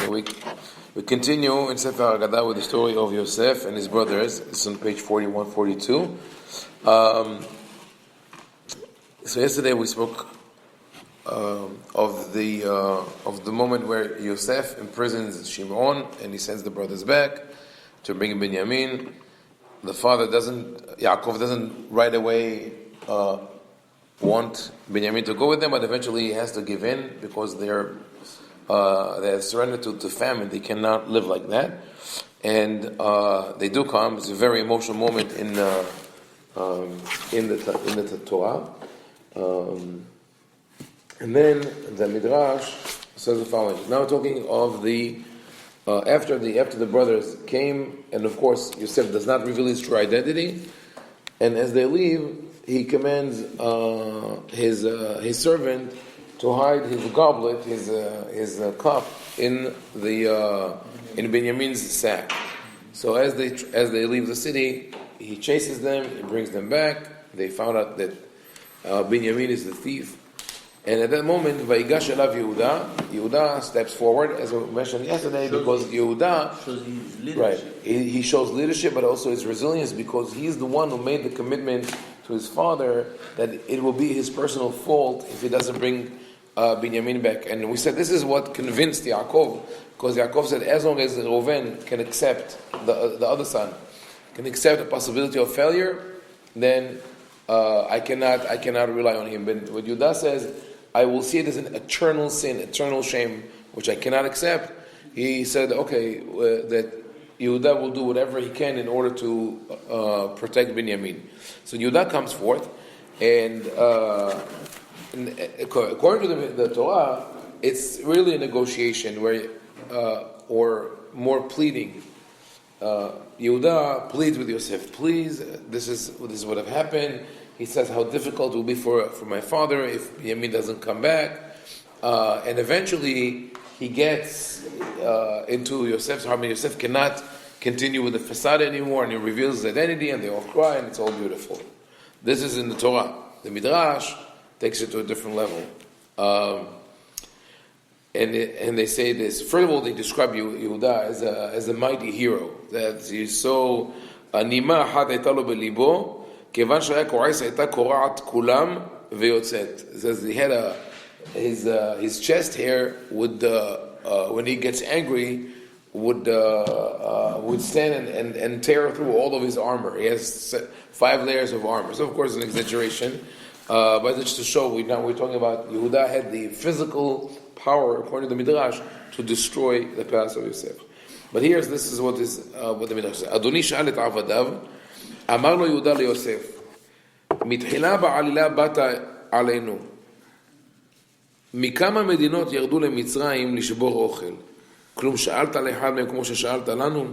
We continue in Sefer Ha-Aggadah with the story of Yosef and his brothers. It's on page 41, 42. So yesterday we spoke of the moment where Yosef imprisons Shimon and he sends the brothers back to bring Binyamin. The father Yaakov doesn't right away want Binyamin to go with them, but eventually he has to give in because they're surrendered to famine. They cannot live like that, and they do come. It's a very emotional moment in the Torah. And then the Midrash says the following. Now we're talking of the after the brothers came, and of course Yosef does not reveal his true identity, and as they leave, he commands his servant to hide his goblet, his cup in Binyamin's sack. So as they leave the city, he chases them, he brings them back. They found out that Binyamin is the thief, and at that moment, Vayigash elav Yehuda steps forward, as we mentioned yesterday, because Yehuda shows his leadership. Right, he shows leadership, but also his resilience, because he's the one who made the commitment to his father that it will be his personal fault if he doesn't bring Binyamin back. And we said this is what convinced Yaakov, because Yaakov said as long as Reuven can accept, the other son can accept the possibility of failure, then I cannot rely on him. But what Yehuda says, I will see it as an eternal sin, eternal shame, which I cannot accept. He said, that Yehuda will do whatever he can in order to protect Binyamin. So Yehuda comes forth, and according to the Torah, it's really a negotiation where, or more pleading. Yehuda pleads with Yosef, please, this is what have happened. He says how difficult it will be for my father if Binyamin doesn't come back. And eventually he gets into Yosef's heart, and Yosef cannot continue with the facade anymore, and he reveals his identity, and they all cry, and it's all beautiful. This is in the Torah. The Midrash takes it to a different level. And they say this. First of all, they describe Yehuda as a mighty hero. That he's so nima אחת הייתה לו בליבו, כיוון שהיה כועס הייתה קורעת כולם ויוצאת. It says he had his chest hair would when he gets angry would stand and tear through all of his armor. He has 5 layers of armor. So of course, it's an exaggeration, but just to show we're talking about Yehuda had the physical power, according to the Midrash, to destroy the palace of Yosef. But this is what the Midrash says. Adoni שאל את עבדיו, אמר לו יהודה ליוסף, מתחילה בעלילה באת עלינו. מכמה מדינות ירדו למצרים לשבור אוכל. כלום שאלת לאחד מהם כמו ששאלת לנו,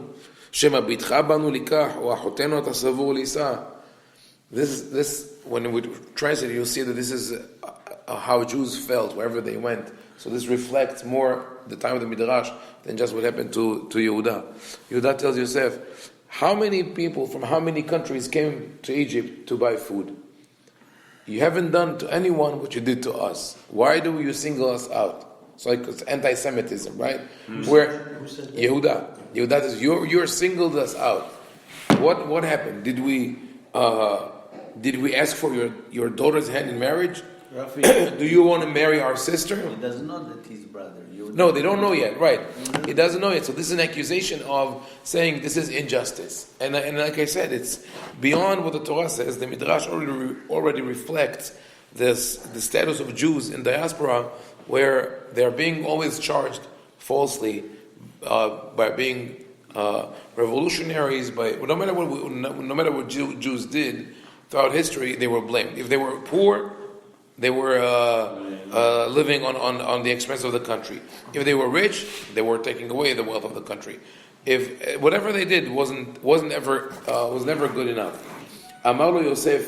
שמא ביתך בנו לקח, או אחותנו אתה סבור לישא. This, when we translate it, you'll see that this is how Jews felt wherever they went. So this reflects more the time of the Midrash than just what happened to Yehuda. Yehuda tells Yosef, how many people from how many countries came to Egypt to buy food? You haven't done to anyone what you did to us. Why do you single us out? It's like it's anti-Semitism, right? Where Yehuda says, you're singled us out. What happened? Did we ask for your daughter's hand in marriage? Do you want to marry our sister? He doesn't know that he's brother. No, they don't know yet, right? Mm-hmm. He doesn't know yet. So this is an accusation of saying this is injustice. And like I said, it's beyond what the Torah says. The Midrash already reflects the status of Jews in diaspora, where they're being always charged falsely by being revolutionaries. No matter what Jews did throughout history, they were blamed. If they were poor, they were living on the expense of the country. If they were rich, they were taking away the wealth of the country. If whatever they did was never good enough. אמר לו יוסף,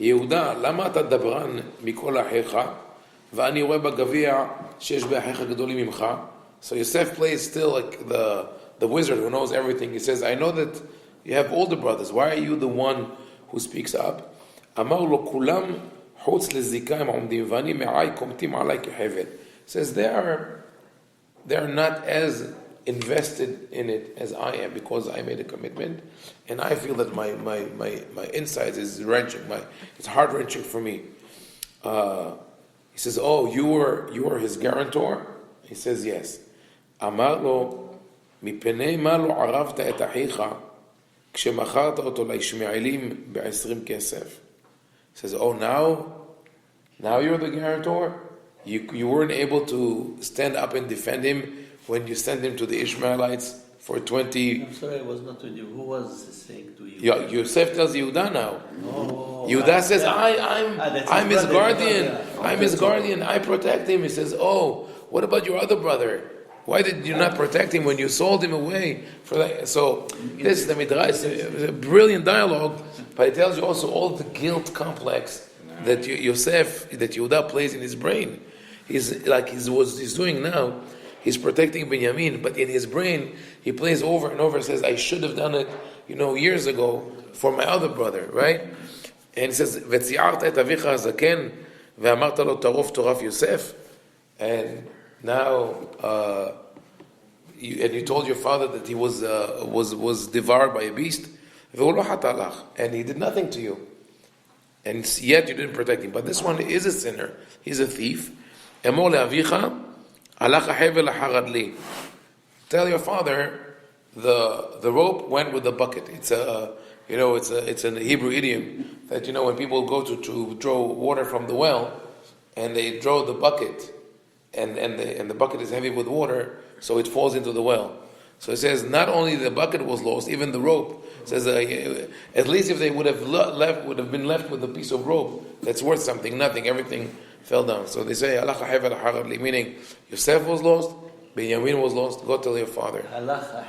יהודה, למה אתה דברן מכל אחיך, ואני רואה בגביע שיש באחיך גדולים ממך? So Yosef plays still like the wizard who knows everything. He says, I know that you have older brothers. Why are you the one who speaks up? אמר לו, כולם חוץ לזיקה הם עומדים, ואני מעי קומתים עלי כחבל. Says they are they're not as invested in it as I am because I made a commitment, and I feel that my insides is wrenching. It's heart wrenching for me. He says, "Oh, you were his guarantor." He says, "Yes." אמר לו, מפני מה לא ערבת את אחיך כשמכרת אותו לישמעאלים ב-20 כסף? He says, "Oh, now you're the guarantor? You weren't able to stand up and defend him when you sent him to the Ishmaelites for 20... I'm sorry, I was not with you. Who was saying to you? Yeah, Yosef tells Yehuda now. Oh, Yehuda says, I'm his guardian. I'm his guardian. I protect him. He says, "Oh, what about your other brother? Why did you not protect him when you sold him away?" For that? So this is the Midrash. It's a brilliant dialogue, but it tells you also all the guilt complex that that Yehuda plays in his brain. He's doing now. He's protecting Binyamin, but in his brain he plays over and over. Says, "I should have done it, years ago for my other brother." Right? And he says, "V'tzi'arta et avicha hazaken ve'amarta lo tarof toraf Yosef." And now, you told your father that he was devoured by a beast, and he did nothing to you, and yet you didn't protect him. But this one is a sinner; he's a thief. Tell your father the rope went with the bucket. It's a Hebrew idiom that when people go to draw water from the well, and they draw the bucket. And the bucket is heavy with water, so it falls into the well. So it says not only the bucket was lost, even the rope. It says at least if they would have been left with a piece of rope that's worth something, nothing, everything fell down. So they say Allah havel haradli, meaning Yosef was lost, Benjamin was lost. Go tell your father. Allah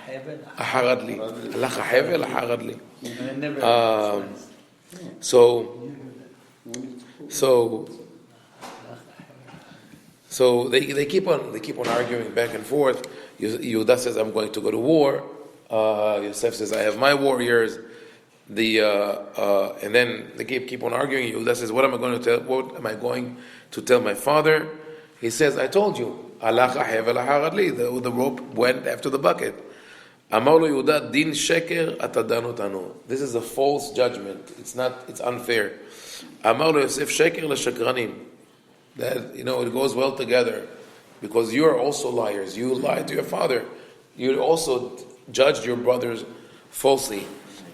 haradli, Allah havel haradli. So they keep on arguing back and forth. Yehuda says, "I'm going to go to war." Yosef says, "I have my warriors." And then they keep on arguing. Yehuda says, "What am I going to tell my father?" He says, "I told you. The rope went after the bucket." Amar lo Yehuda, din sheker atadanu tanu. This is a false judgment. It's unfair. Amar lo Yosef, sheker leshakranim. That it goes well together, because you are also liars. You lied to your father. You also judged your brothers falsely.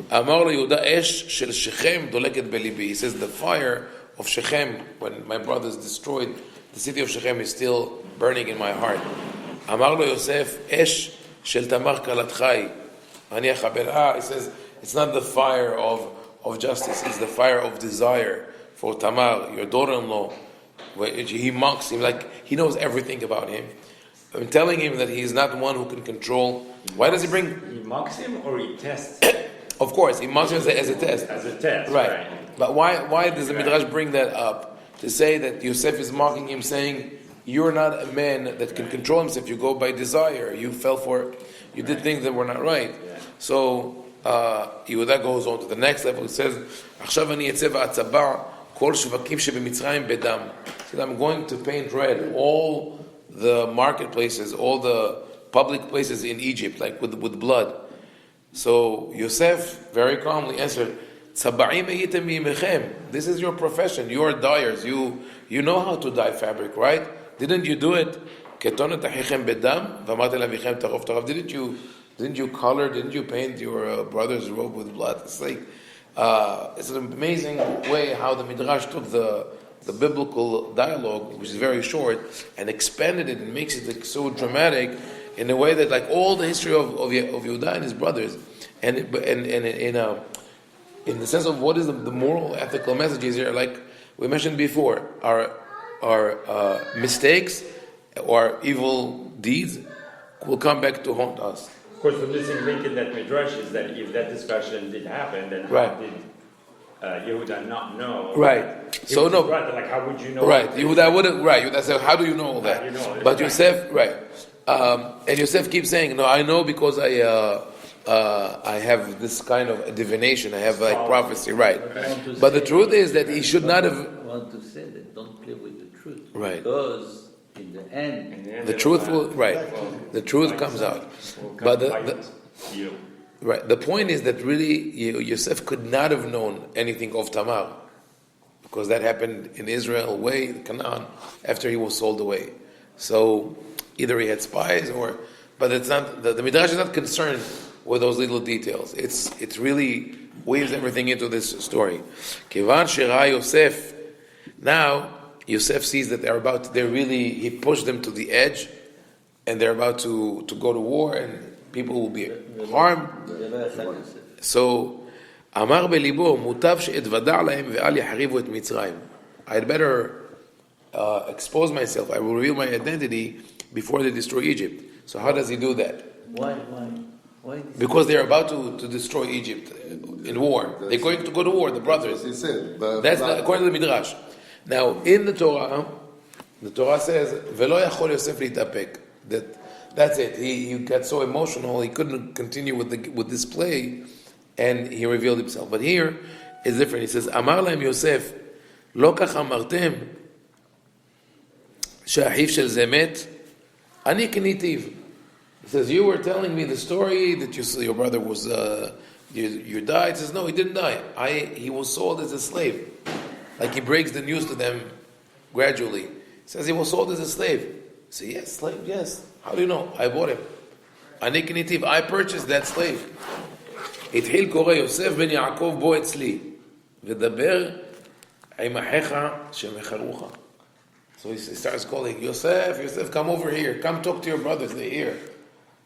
Amar lo Yehuda, esh shel Shechem doleket belibi. He says the fire of Shechem, when my brothers destroyed the city of Shechem, is still burning in my heart. Amar lo Yosef, esh shel Tamar kalatchai ani achaber. He says it's not the fire of justice. It's the fire of desire for Tamar, your daughter-in-law. Where he mocks him like he knows everything about him. I'm telling him that he is not the one who can control. Why does he bring? He mocks him or he tests him? Of course, he mocks him as a test. As a test, right? But why does the Midrash bring that up? To say that Yosef is mocking him, saying, "You're not a man that can control himself. You go by desire. You did things that were not right." So Yehuda goes on to the next level. It says, "Achshav ani etzeh va'atzaba." I'm going to paint red all the marketplaces, all the public places in Egypt, like with blood. So Yosef very calmly answered, "This is your profession. You are dyers. You know how to dye fabric, right? Didn't you do it? Didn't you color? Didn't you paint your brother's robe with blood?" It's like it's an amazing way how the Midrash took the biblical dialogue, which is very short, and expanded it and makes it like so dramatic in a way that like all the history of Yehuda and his brothers, and in the sense of what is the moral, ethical messages here, like we mentioned before, our mistakes or evil deeds will come back to haunt us. Of course, the missing link in that midrash is that if that discussion did happen, then how did Yehuda not know? Right. So no. Brother, like how would you know? Right. Yehuda wouldn't. Right. Yehuda said, "How do you know all that?" But Yosef, right. And Yosef keeps saying, "No, I know because I have this kind of divination. I have like prophecy." Right. But the truth is that he should not have. I want to say that don't play with the truth. Right. Because In the end. The truth will, right. The truth comes out. But the point is that really Yosef could not have known anything of Tamar, because that happened in Israel way, Canaan, after he was sold away. So either he had spies but it's not, the Midrash is not concerned with those little details. It's really weaves everything into this story. Kivan Shira Yosef. Now Yosef sees that he pushed them to the edge, and they're about to go to war, and people will be harmed. So, Amar belibo, mutav she'etvada lahem ve'al yahrivu et Mitzrayim. I'd better expose myself. I will reveal my identity before they destroy Egypt. So how does he do that? Why? Because they're about to destroy Egypt in war. They're going to go to war, the brothers. He said, that's according to the Midrash. Now, in the Torah says, "Velo yachol Yosef litapek." That's it. He got so emotional he couldn't continue with this play, and he revealed himself. But here it's different. He says, "Amar lahem Yosef, lo kach amartem, she'achiv shel zemet, ani knitiv." He says, "You were telling me the story that your brother was you died." He says, "No, he didn't die. He was sold as a slave." Like he breaks the news to them gradually. He says he was sold as a slave. He says, "Yes, slave, yes. How do you know? I bought him. Ani knitiv, I purchased that slave." התחיל קורא יוסף בן יעקב בוא אצלי ודבר עם אחיך שמכרוך. So he starts calling, Yosef, come over here. Come talk to your brothers. They're here.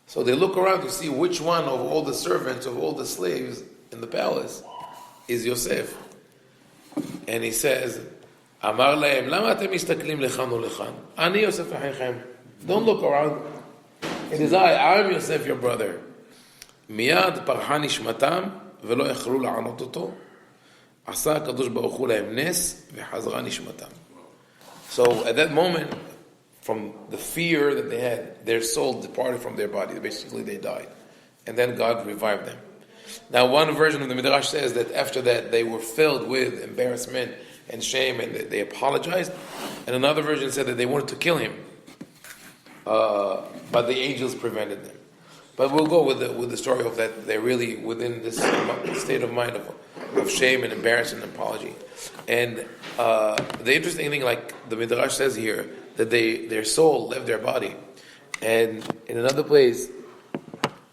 So they look around to see which one of all the servants, of all the slaves in the palace is Yosef. And he says, אמר להם, למה אתם מסתכלים לכאן ולכאן? אני יוסף אחיכם. Don't look around. It is I'm Yosef, your brother. מיד פרחה נשמתם ולא יכלו לענות אותו. עשה הקדוש ברוך הוא להם נס וחזרה נשמתם. So at that moment, from the fear that they had, their soul departed from their body. Basically, they died. And then God revived them. Now, one version of the Midrash says that after that, they were filled with embarrassment and shame, and they apologized. And another version said that they wanted to kill him, but the angels prevented them. But we'll go with the story of that they're really within this state of mind of shame and embarrassment and apology. And the interesting thing, like the Midrash says here, that their soul left their body. And in another place,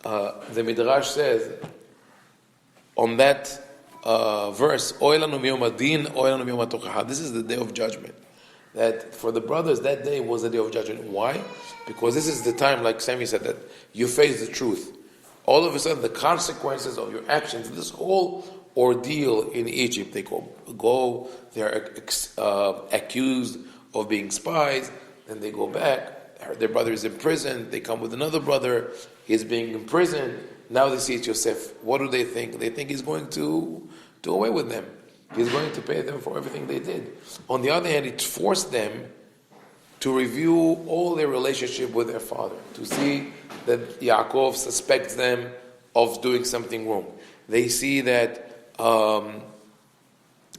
the Midrash says on that verse, "Oy lanu miyom hadin, oy lanu miyom hatochaha." This is the day of judgment. That for the brothers, that day was the day of judgment. Why? Because this is the time, like Sammy said, that you face the truth. All of a sudden, the consequences of your actions, this whole ordeal in Egypt, they go they're accused of being spies, then they go back, their brother is in prison, they come with another brother, he's being imprisoned, now they see it's Yosef. What do they think? They think he's going to do away with them. He's going to pay them for everything they did. On the other hand, it forced them to review all their relationship with their father, to see that Yaakov suspects them of doing something wrong. They see that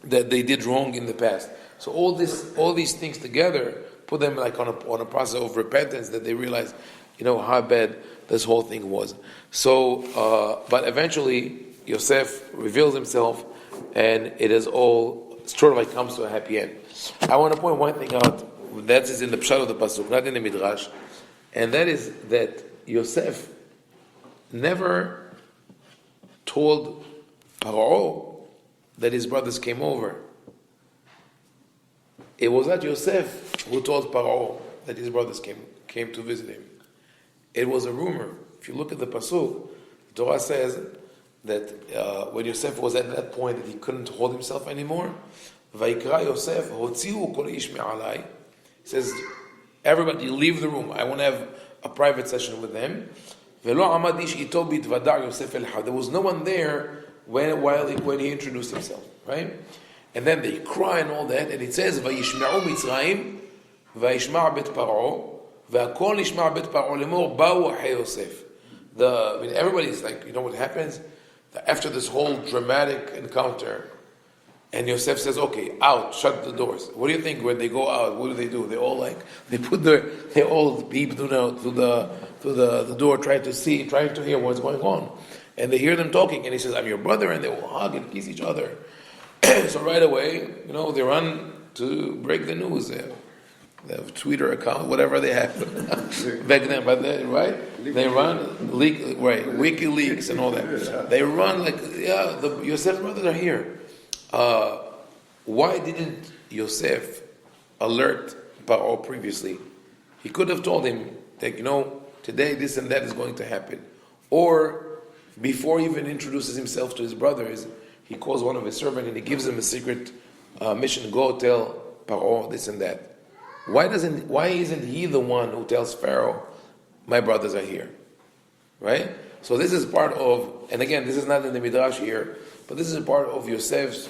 that they did wrong in the past. So all these things together put them like on a process of repentance, that they realize, how bad this whole thing was. So, but eventually Yosef reveals himself, and it is all sort of like comes to a happy end. I want to point one thing out. That is in the pshat of the pasuk, not in the midrash, and that is that Yosef never told Paro that his brothers came over. It was not Yosef who told Paro that his brothers came to visit him. It was a rumor. If you look at the pasuk, the Torah says that when Yosef was at that point that he couldn't hold himself anymore, Vayikra Yosef hotziu kol ish me'alai. He says, everybody leave the room. I want to have a private session with them. Velo amad ish ito bitvada Yosef el had. There was no one there when he introduced himself, right? And then they cry and all that, and it says, "Vayishma'u Mitzrayim, vayishma' bet Paro, v'akol nishma' bet Paro lemor ba'u achei Yosef." Everybody's like, what happens? After this whole dramatic encounter, And Yosef says, okay, out, shut the doors. What do you think when they go out? What do? They all they all peep to the door, trying to hear what's going on. And they hear them talking, and he says, I'm your brother, and they will hug and kiss each other. So right away, they run to break the news. They have Twitter account, whatever they have back then, but they run, WikiLeaks and all that. They run like, the Yosef brothers are here. Why didn't Yosef alert Paro previously? He could have told him that, today this and that is going to happen. Or, before he even introduces himself to his brothers, he calls one of his servants and he gives them a secret mission, go tell Paro this and that. Why isn't he the one who tells Pharaoh, my brothers are here? Right? So this is part of, and again, this is not in the Midrash here, but this is a part of Yosef's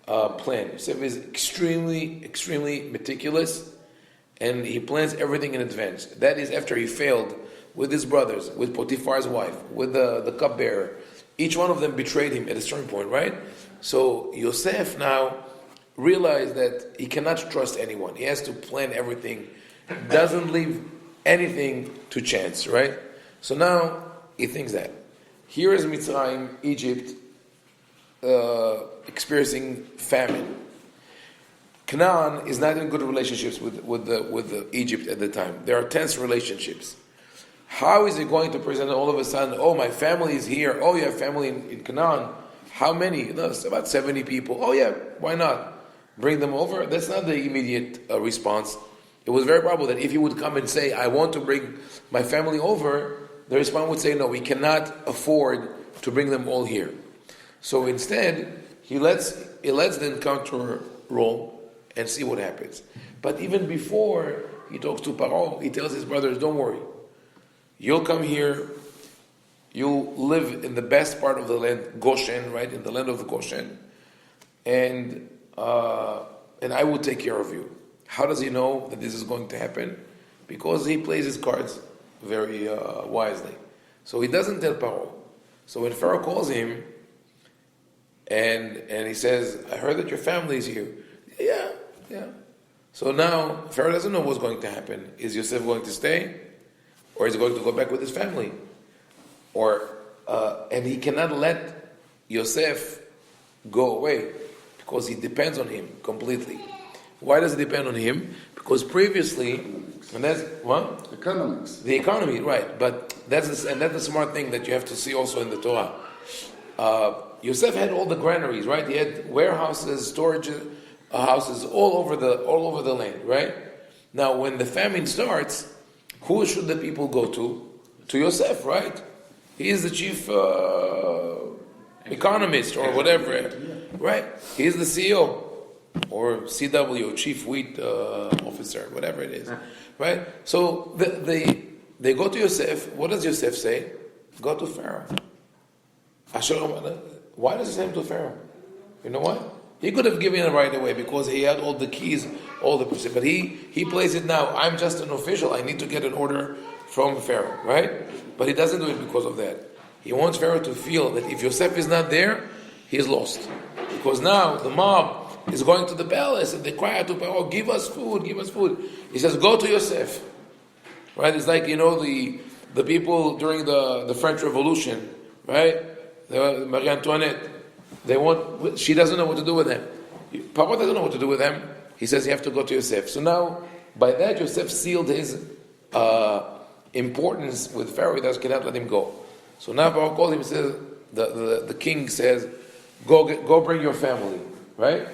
plan. Yosef is extremely, extremely meticulous, and he plans everything in advance. That is after he failed with his brothers, with Potiphar's wife, with the cupbearer. Each one of them betrayed him at a certain point, right? So Yosef now realized that he cannot trust anyone. He has to plan everything. Doesn't leave anything to chance, right? So now he thinks that. Here is Mitzrayim, Egypt, experiencing famine. Canaan is not in good relationships with Egypt at the time. There are tense relationships. How is he going to present all of a sudden, oh, my family is here. Oh, you have family in Canaan. How many? No, it's about 70 people. Oh, yeah, why not? Bring them over. That's not the immediate response. It was very probable that if he would come and say, I want to bring my family over, the response would say, no, we cannot afford to bring them all here. So instead, he lets the encounter roll and see what happens. But even before he talks to Paro, he tells his brothers, don't worry. You'll come here, you'll live in the best part of the land, Goshen, right, in the land of the Goshen, and I will take care of you. How does he know that this is going to happen? Because he plays his cards very wisely. So he doesn't tell Paro. So when Pharaoh calls him, and he says, I heard that your family is here. Yeah. So now, Pharaoh doesn't know what's going to happen. Is Yosef going to stay? Or is he going to go back with his family? And he cannot let Yosef go away because he depends on him completely. Why does he depend on him? Because previously, and that's what? Economics. The economy, right? But that's the smart thing that you have to see also in the Torah. Yosef had all the granaries, right? He had warehouses, storage houses all over the land, right? Now, when the famine starts, who should the people go to? To Yosef, right? He is the chief economist or whatever, right? He is the CEO or CW, chief wheat officer, whatever it is, right? So they go to Yosef. What does Yosef say? Go to Pharaoh. Why does he send him to Pharaoh? You know what? He could have given it right away because he had all the keys, but he plays it now. I'm just an official. I need to get an order from Pharaoh, right? But he doesn't do it because of that. He wants Pharaoh to feel that if Yosef is not there, he is lost. Because now the mob is going to the palace and they cry out to Pharaoh, give us food, give us food. He says, go to Yosef. Right? It's like, the people during the French Revolution, right? Marie Antoinette. She doesn't know what to do with them. Paro doesn't know what to do with them. He says you have to go to Yosef. So now, by that, Yosef sealed his importance with Pharaoh. He cannot let him go. So now Paro calls him and says, the king says, go bring your family, right?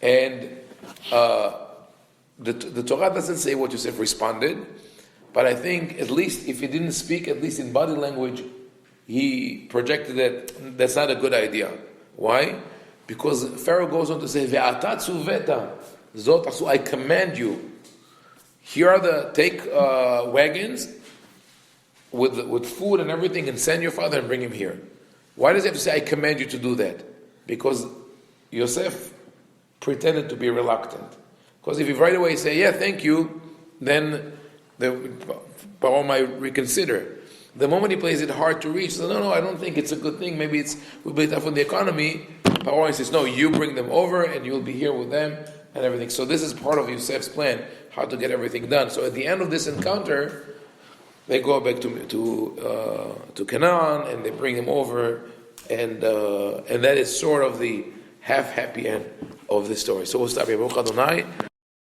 And the Torah doesn't say what Yosef responded, but I think at least if he didn't speak, at least in body language, he projected that that's not a good idea. Why? Because Pharaoh goes on to say, "Ve'ata tzuveta, zot asu." I command you. Here are take wagons with food and everything, and send your father and bring him here. Why does he have to say, "I command you to do that"? Because Yosef pretended to be reluctant. Because if you right away say, "Yeah, thank you," then Paro might reconsider. The moment he plays it hard to reach, so no, I don't think it's a good thing. Maybe we'll be tough on the economy. Paro says, no, you bring them over and you'll be here with them and everything. So this is part of Yosef's plan, how to get everything done. So at the end of this encounter, they go back to Canaan and they bring him over, and that is sort of the half happy end of this story. So we'll stop here. Baruch Adonai.